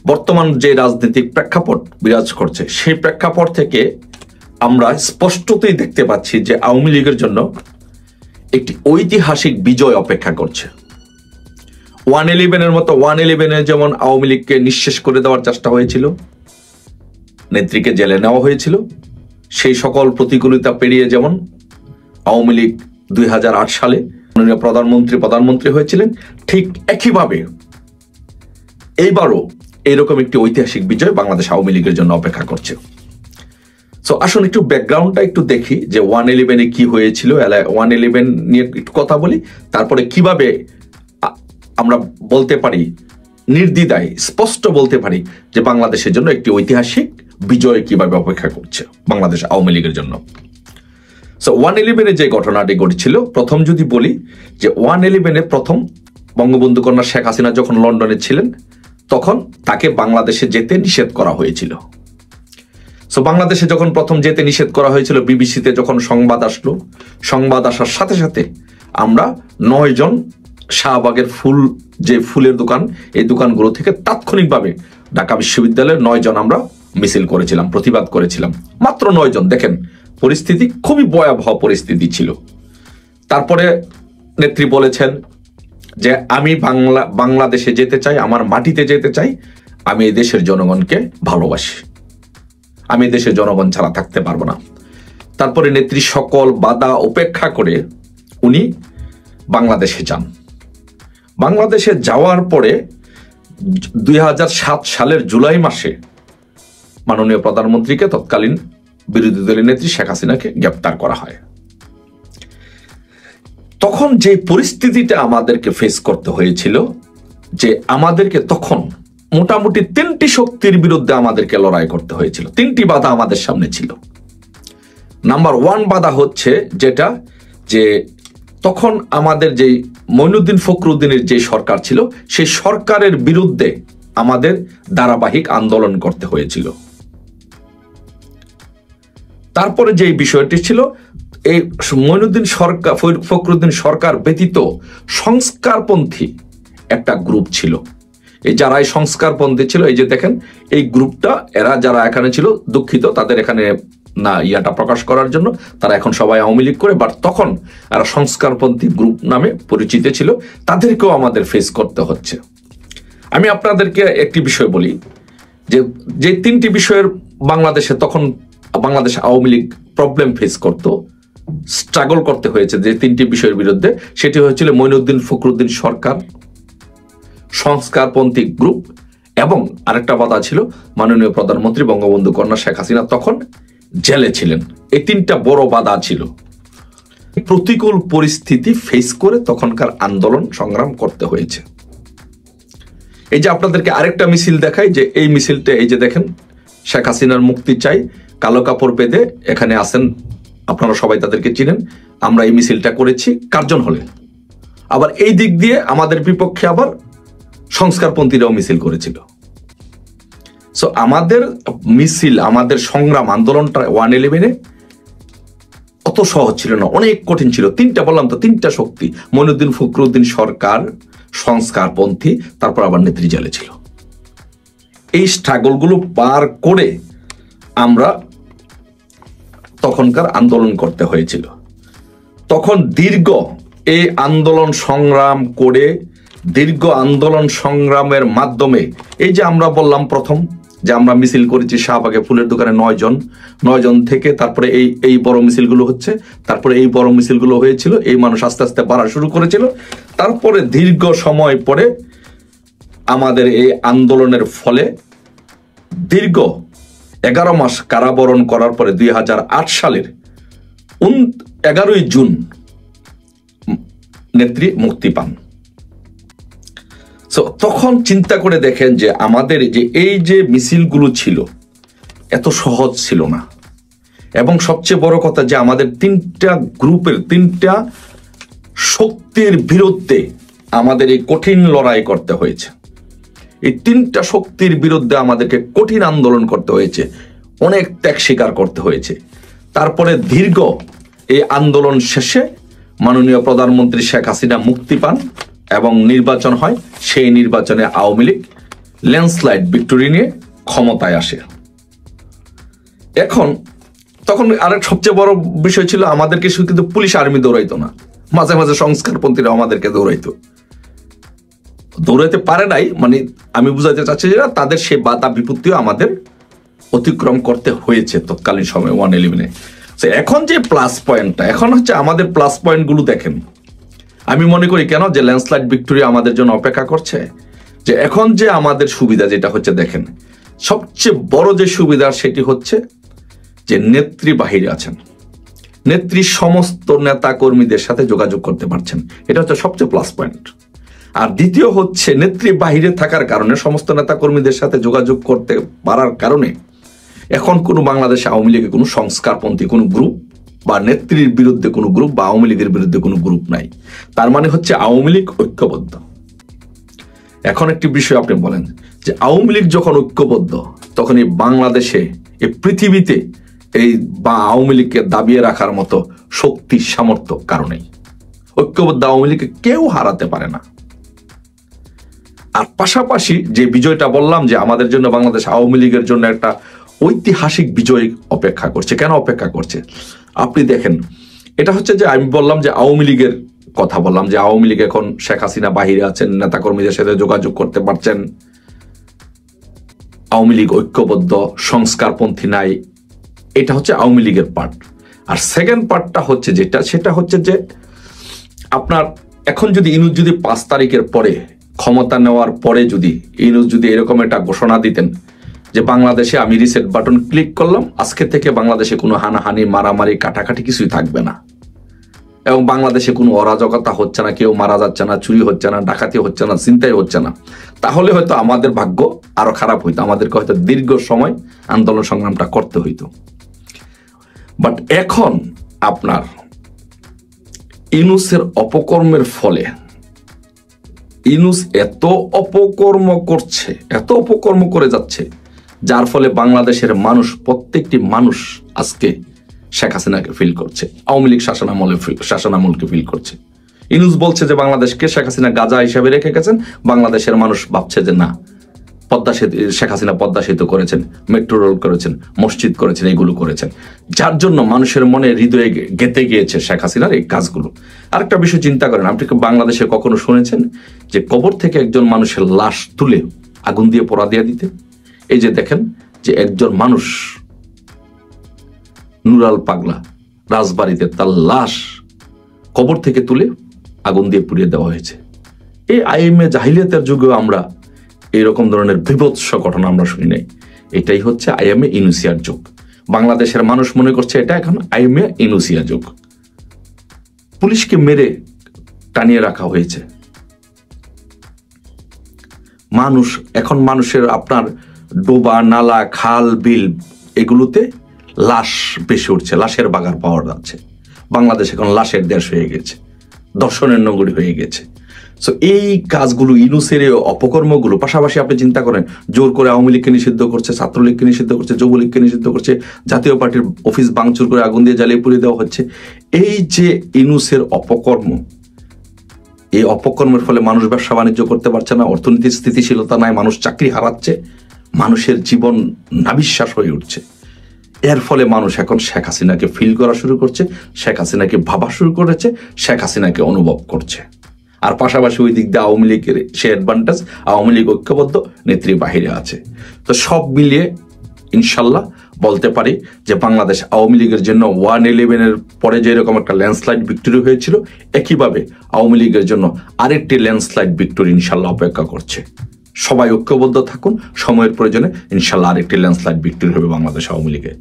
বর্তমান যে রাজনৈতিক প্রেক্ষাপট বিরাজ করছে সেই প্রেক্ষাপট থেকে আমরা স্পষ্টতই দেখতে পাচ্ছি যে আওয়ামী লীগের জন্য একটি ঐতিহাসিক বিজয় অপেক্ষা করছে। 111-এর মতো 111-এ যেমন আওয়ামী লীগকে নিঃশেষ করে দেওয়ার চেষ্টা হয়েছিল, নেত্রীকে জেলে নেওয়া হয়েছিল, সেই সকল প্রতিকূলতা পেরিয়ে যেমন আওয়ামী লীগ 2008 সালে মাননীয় প্রধানমন্ত্রী হয়েছিলেন, ঠিক একইভাবে এইবারও এরকম একটি ঐতিহাসিক বিজয় বাংলাদেশ আওয়ামী লীগের জন্য অপেক্ষা করছে। সো আসুন একটু ব্যাকগ্রাউন্ডটা একটু দেখি যে 111-এ কি হয়েছিল, 111 নিয়ে একটু কথা বলি, তারপরে কিভাবে আমরা বলতে পারি, নির্দ্বিধায় স্পষ্ট বলতে পারি যে বাংলাদেশের জন্য একটি ঐতিহাসিক বিজয় কিভাবে অপেক্ষা করছে বাংলাদেশ আওয়ামী লীগের জন্য। সো 111-এ যে ঘটনাটি ঘটেছিল, প্রথম যদি বলি যে 111-এ প্রথম বঙ্গবন্ধু কন্যা শেখ হাসিনা যখন লন্ডনে ছিলেন তখন তাকে বাংলাদেশে যেতে নিষেধ করা হয়েছিল। সো বাংলাদেশে যখন প্রথম যেতে নিষেধ করা হয়েছিল, বিবিসিতে যখন সংবাদ আসলো, সংবাদ আসার সাথে সাথে আমরা 9 জন শাহবাগের যে ফুলের দোকান, এই দোকানগুলো থেকে তাৎক্ষণিকভাবে ঢাকা বিশ্ববিদ্যালয়ের 9 জন আমরা মিছিল করেছিলাম, প্রতিবাদ করেছিলাম। মাত্র 9 জন, দেখেন পরিস্থিতি খুবই ভয়াবহ পরিস্থিতি ছিল। তারপরে নেত্রী বলেছেন যে আমি বাংলাদেশে যেতে চাই, আমার মাটিতে যেতে চাই, আমি এই দেশের জনগণকে ভালোবাসি, আমি দেশের জনগণ ছাড়া থাকতে পারবো না। তারপরে নেত্রী সকল বাধা উপেক্ষা করে উনি বাংলাদেশে যান। বাংলাদেশে যাওয়ার পরে 2007 সালের জুলাই মাসে মাননীয় প্রধানমন্ত্রীকে, তৎকালীন বিরোধী দলের নেত্রী শেখ হাসিনাকে গ্রেপ্তার করা হয়। তখন যে পরিস্থিতিটা আমাদেরকে ফেস করতে হয়েছিল, যে আমাদেরকে তখন মোটামুটি 3টি শক্তির বিরুদ্ধে আমাদেরকে লড়াই করতে হয়েছিল। 3টি বাধা আমাদের সামনে ছিল। নাম্বার 1 বাধা হচ্ছে যেটা, যে তখন আমাদের যে মঈনুদ্দিন ফখরুদ্দিনের যে সরকার ছিল, সেই সরকারের বিরুদ্ধে আমাদের ধারাবাহিক আন্দোলন করতে হয়েছিল। তারপরে যে বিষয়টি ছিল, এই ফখরুদ্দিন সরকার ব্যতীত সংস্কারপন্থী একটা গ্রুপ ছিল। এই যারা এই সংস্কারপন্থী ছিল, এই যে দেখেন এই গ্রুপটা, এরা যারা এখানে ছিল, দুঃখিত তাদের এখানে না ইয়াটা প্রকাশ করার জন্য, তারা এখন সবাই আওয়ামী লীগ করে, বাট তখন এরা সংস্কারপন্থী গ্রুপ নামে পরিচিত ছিল, তাদেরকেও আমাদের ফেস করতে হচ্ছে। আমি আপনাদেরকে একটি বিষয় বলি, যে 3টি বিষয়ের বাংলাদেশে তখন বাংলাদেশ আওয়ামী লীগ প্রবলেম ফেস করত, স্ট্রাগল করতে হয়েছে যে 3টি বিষয়ের বিরুদ্ধে, সেটি হয়েছিল মঈনুদ্দিন ফখরুদ্দিন সরকার, সংস্কারপন্থী গ্রুপ, এবং আরেকটা বাধা ছিল মাননীয় প্রধানমন্ত্রী বঙ্গবন্ধু কন্যা শেখ হাসিনা তখন জেলে ছিলেন। এই 3টা বড় বাধা ছিল। প্রতিকূল পরিস্থিতি ফেস করে তখনকার আন্দোলন সংগ্রাম করতে হয়েছে। এই যে আপনাদেরকে আরেকটা মিছিল দেখাই, যে এই মিছিলটা, এই যে দেখেন শেখ হাসিনার মুক্তি চাই, কালো কাপড় বেঁধে এখানে আসেন, আপনারা সবাই তাদেরকে চিনেন। আমরা এই মিছিলটা করেছি কার্জন হলে। আবার এই দিক দিয়ে আমাদের বিপক্ষে আবার সংস্কারপন্থীরাও মিছিল করেছিল। সো আমাদের মিছিল, আমাদের সংগ্রাম, আন্দোলনটা 111-এ অত সহজ ছিল না, অনেক কঠিন ছিল। 3টা বললাম তো, 3টা শক্তি, মঈনুদ্দিন ফখরুদ্দিন সরকার, সংস্কারপন্থী, তারপর আবার নেত্রী জেলে ছিল। এই স্ট্রাগলগুলো পার করে আমরা তখনকার আন্দোলন করতে হয়েছিল। তখন দীর্ঘ এই আন্দোলন সংগ্রাম করে, দীর্ঘ আন্দোলন সংগ্রামের মাধ্যমে, এই যে আমরা বললাম প্রথম যে আমরা মিছিল করেছি শাহবাগে ফুলের দোকানে 9 জন থেকে, তারপরে এই বড় মিছিলগুলো হচ্ছে, তারপরে এই বড় মিছিলগুলো হয়েছিল, এই মানুষ আস্তে আস্তে বাড়া শুরু করেছিল। তারপরে দীর্ঘ সময় পরে আমাদের এই আন্দোলনের ফলে দীর্ঘ 11 মাস কারাবরণ করার পরে 2008 সালের 11ই জুন নেত্রী মুক্তি পান। তখন চিন্তা করে দেখেন যে আমাদের এই যে মিছিলগুলো ছিল এত সহজ ছিল না, এবং সবচেয়ে বড় কথা যে আমাদের 3টা গ্রুপের, 3টা শক্তির বিরুদ্ধে আমাদের এই কঠিন লড়াই করতে হয়েছে। এই 3টা শক্তির বিরুদ্ধে আমাদেরকে কঠিন আন্দোলন করতে হয়েছে, অনেক ত্যাগ স্বীকার করতে হয়েছে। তারপরে দীর্ঘ এই আন্দোলন শেষে মাননীয় প্রধানমন্ত্রী শেখ হাসিনা মুক্তি পান এবং নির্বাচন হয়। সেই নির্বাচনে আওয়ামী লীগ ল্যান্ডস্লাইড ভিক্টোরি নিয়ে ক্ষমতায় আসে। এখন তখন আরেক সবচেয়ে বড় বিষয় ছিল আমাদেরকে শুধু কিন্তু পুলিশ আর্মি দৌড়াইতো না, মাঝে মাঝে সংস্কারপন্থীরা আমাদেরকে দৌড়াইতে পারে নাই, মানে আমি বুঝাইতে চাচ্ছি যে তাদের সে বাধা বিপত্তিও আমাদের অতিক্রম করতে হয়েছে তৎকালীন সময় 111-এ। এখন যে প্লাস পয়েন্টটা, এখন হচ্ছে আমাদের প্লাস পয়েন্টগুলো দেখেন। আমি মনে করি কেন যে ল্যান্ডস্লাইড ভিক্টোরি আমাদের জন্য অপেক্ষা করছে, যে এখন যে আমাদের সুবিধা যেটা হচ্ছে, দেখেন সবচেয়ে বড় যে সুবিধা সেটি হচ্ছে যে নেত্রী বাহিরে আছেন, নেত্রী সমস্ত নেতা কর্মীদের সাথে যোগাযোগ করতে পারছেন, এটা হচ্ছে সবচেয়ে প্লাস পয়েন্ট। আর দ্বিতীয় হচ্ছে নেত্রী বাহিরে থাকার কারণে, সমস্ত নেতা কর্মীদের সাথে যোগাযোগ করতে পারার কারণে এখন কোনো বাংলাদেশে আওয়ামী লীগের কোনো সংস্কারপন্থী কোনো গ্রুপ বা নেত্রীর বিরুদ্ধে কোনো গ্রুপ বা আওয়ামী লীগের বিরুদ্ধে কোনো গ্রুপ নাই। তার মানে হচ্ছে আওয়ামী লীগ ঐক্যবদ্ধ। এখন একটি বিষয় আপনি বলেন যে আওয়ামী লীগ যখন ঐক্যবদ্ধ, তখন এই বাংলাদেশে, এই পৃথিবীতে এই বা আওয়ামী লীগকে দাবিয়ে রাখার মতো শক্তি সামর্থ্য কারণেই ঐক্যবদ্ধ আওয়ামী লীগকে কেউ হারাতে পারে না। আর পাশাপাশি যে বিজয়টা বললাম যে আমাদের জন্য বাংলাদেশ আওয়ামী লীগের জন্য একটা ঐতিহাসিক বিজয় অপেক্ষা করছে। কেন অপেক্ষা করছে আপনি দেখেন, এটা হচ্ছে যে আমি বললাম যে আওয়ামী লীগের কথা বললাম যে আওয়ামী লীগ এখন শেখ হাসিনা বাহিরে আছেন, নেতাকর্মীদের সাথে যোগাযোগ করতে পারছেন, আওয়ামী লীগ ঐক্যবদ্ধ, সংস্কারপন্থী নাই, এটা হচ্ছে আওয়ামী লীগের পার্ট। আর সেকেন্ড পার্টটা হচ্ছে যেটা, সেটা হচ্ছে যে আপনার এখন যদি ইনুস যদি 5 তারিখের পরে ক্ষমতা নেওয়ার পরে যদি ইনুস যদি এরকম একটা ঘোষণা দিতেন যে বাংলাদেশে আমি রিসেট বাটন ক্লিক করলাম, আজকে থেকে বাংলাদেশে কোনো হানাহানি মারামারি কাটাকাটি কিছুই থাকবে না, এবং বাংলাদেশে কোনো অরাজকতা হচ্ছে না, কেউ মারা যাচ্ছে না, চুরি হচ্ছে না, ডাকাতি হচ্ছে না, ছিনতাই হচ্ছে না, তাহলে হয়তো আমাদের ভাগ্য আরো খারাপ হইতো, আমাদেরকে হয়তো দীর্ঘ সময় আন্দোলন সংগ্রামটা করতে হইতো। বাট এখন আপনার ইনুসের অপকর্মের ফলে, ইনুস এত অপকর্ম করছে, এত অপকর্ম করে যাচ্ছে, যার ফলে বাংলাদেশের মানুষ, প্রত্যেকটি মানুষ আজকে শেখ হাসিনাকে ফিল করছে, আওয়ামী লীগ শাসনামলকে ফিল করছে। ইনুস বলছে যে বাংলাদেশকে শেখ হাসিনা গাজা হিসাবে রেখে গেছেন, বাংলাদেশের মানুষ ভাবছে যে না, পদ্মা সেতু, শেখ হাসিনা পদ্মা সেতু করেছেন, মেট্রো রেল করেছেন, মসজিদ করেছেন, এইগুলো করেছেন, যার জন্য মানুষের মনে হৃদয়ে গেঁথে গিয়েছে শেখ হাসিনার এই কাজগুলো। আরেকটা বিষয় চিন্তা করেন, আপনি বাংলাদেশে কখনো শুনেছেন যে কবর থেকে একজন মানুষের লাশ তুলে আগুন দিয়ে পোড়া দিয়ে দিতে? এই যে দেখেন যে একজন মানুষ নুরাল পাগলা রাজবাড়িতে তার লাশ কবর থেকে তুলে আগুন দিয়ে পুড়িয়ে দেওয়া হয়েছে। এই আইএমএ জাহিলিয়াতের যুগেও আমরা এইরকম ধরনের বিভৎস ঘটনা আমরা শুনি নাই। এটাই হচ্ছে আইএমএ ইনুসিয়ার যুগ। বাংলাদেশের মানুষ মনে করছে এটা এখন আইএমএ ইনুসিয়া যুগ। পুলিশকে মেরে টানিয়ে রাখা হয়েছে। মানুষ এখন, মানুষের আপনার ডোবা, নালা, খাল, বিল এগুলোতে লাশ বেশি উঠছে, লাশের বাগার পাওয়া যাচ্ছে। বাংলাদেশ এখন লাশের দেশ হয়ে গেছে, দর্শনের নগরী হয়ে গেছে। সো এই কাজগুলো, ইনুসের অপকর্মগুলো, পাশাপাশি আপনি চিন্তা করেন জোর করে আওয়ামী লীগকে নিষিদ্ধ করছে, ছাত্রলীগকে নিষিদ্ধ করছে, যুবলীগকে নিষিদ্ধ করছে, জাতীয় পার্টির অফিস ভাঙচুর করে আগুন দিয়ে জ্বালিয়ে পুড়িয়ে দেওয়া হচ্ছে। এই যে ইনুসের অপকর্ম, এই অপকর্মের ফলে মানুষ ব্যবসা বাণিজ্য করতে পারছে না, অর্থনীতির স্থিতিশীলতা নাই, মানুষ চাকরি হারাচ্ছে, মানুষের জীবন নাবিশ্বাস হয়ে উঠছে। এর ফলে মানুষ এখন শেখ হাসিনাকে ফিল করা শুরু করছে, শেখ হাসিনাকে ভাবা শুরু করেছে, শেখ হাসিনাকে অনুভব করছে। আর পাশাপাশি ওই দিক দিয়ে আওয়ামী লীগের সে অ্যাডভান্টেজ, আওয়ামী লীগ ঐক্যবদ্ধ, নেত্রী বাহিরে আছে। তো সব মিলিয়ে ইনশাল্লাহ বলতে পারি যে বাংলাদেশ আওয়ামী লীগের জন্য 111-এর পরে যেরকম একটা ল্যান্ডস্লাইড ভিক্টোরি হয়েছিল, একইভাবে আওয়ামী লীগের জন্য আরেকটি ল্যান্ডস্লাইড ভিক্টোরি ইনশাল্লাহ অপেক্ষা করছে। সবাই ঐক্যবদ্ধ থাকুন, সময়ের প্রয়োজনে ইনশাল্লাহ আরেকটি ল্যান্ডস্লাইড ভিক্টোরি হবে বাংলাদেশ আওয়ামী লীগে।